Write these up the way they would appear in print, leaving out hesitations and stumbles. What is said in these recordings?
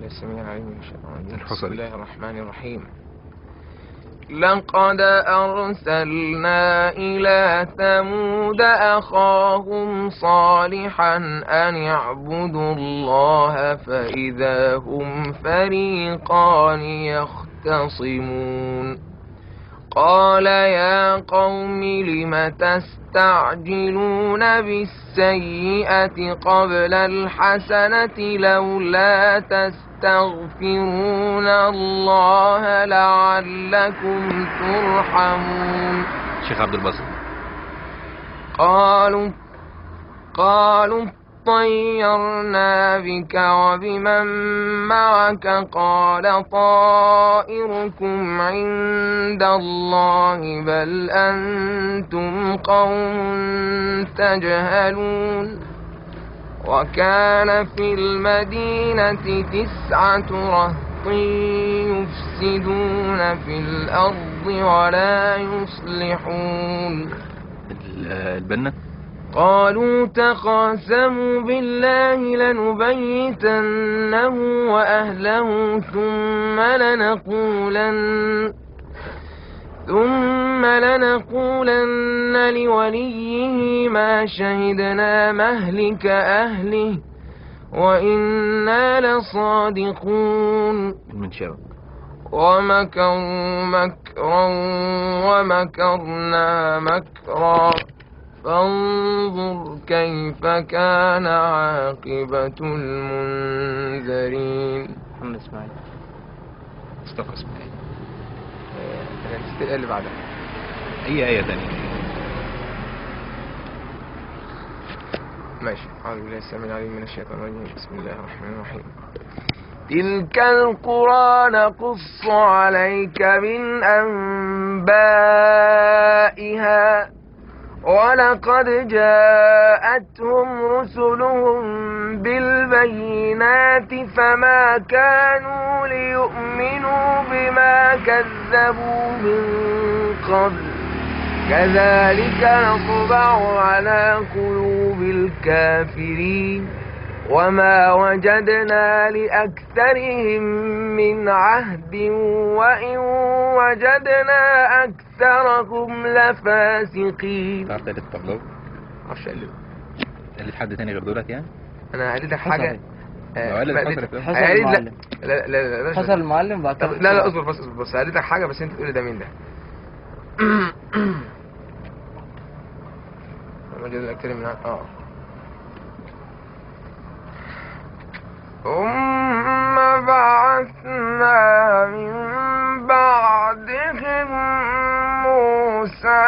السميع العليم من الشيطان الرجيم. بسم الحصري. الله الرحمن الرحيم. لقد أرسلنا إلى ثمود أخاهم صالحا أن اعبدوا الله فإذا هم فريقان يختصمون. قال يا قوم لم تستعجلون بالسيئة قبل الحسنة لولا تستغفرون الله لعلكم ترحمون. شيخ عبد الباسط. قالوا طيرنا بك وبمن معك قال طائركم عند الله بل أنتم قوم تجهلون. وكان في المدينة 9 رهط يفسدون في الأرض ولا يصلحون. البنا. قالوا تقاسموا بالله لنبيتنه وأهله ثم لنقولن لوليه ما شهدنا مهلك أهله وإنا لصادقون. المنشاوي. ومكروا مكرا ومكرنا مكرا فانظر كيف كان عاقبة المنذرين. محمد اسماعيل. مصطفى اسماعيل. أنا نسيت الآية اللي بعدها. أي آية تانية؟ ماشي. أعوذ بالله السميع العليم من الشيطان الرجيم. بسم الله الرحمن الرحيم. تلك القرى نقص عليك من أنبائها ولقد جاءتهم رسلهم بالبينات فما كانوا ليؤمنوا بما كذبوا من قبل كذلك نطبع على قلوب الكافرين وما وجدنا لأكثرهم من عهد وإن وجدنا أكثرهم لفاسقين. تعرف تقلد الطبلاوي؟ معرفش أقلده. تقلد حد تاني غير دولت يعني؟ أنا هقلدك حاجة. حسن المعلم. لا حسن المعلم بعد كده. لا اصبر بس هقلدك حاجة بس أنت تقولي ده مين ده. وجدنا أكثر من ثم بعثنا من بعدهم موسى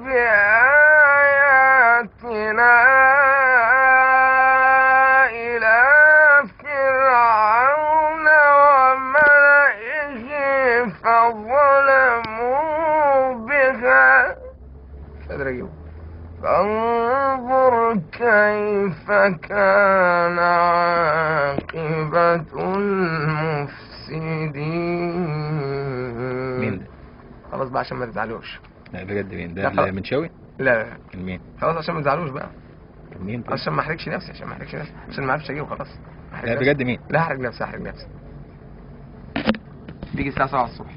بآياتنا إلى فرعون وملئه فظلموا بها فانظر كيف كان عاقبة المفسدين. مين ده؟ خلاص بقى عشان ما تزعلوش. لا بجد مين ده؟ المنشاوي؟ لا كان مين؟ خلاص عشان ما تزعلوش بقى. كان مين طيب؟ عشان ما احرجش نفسي عشان ما اعرفش اجيبه خلاص. لا بجد مين؟ لا احرج نفسي. بيجي الساعة 7 الصبح.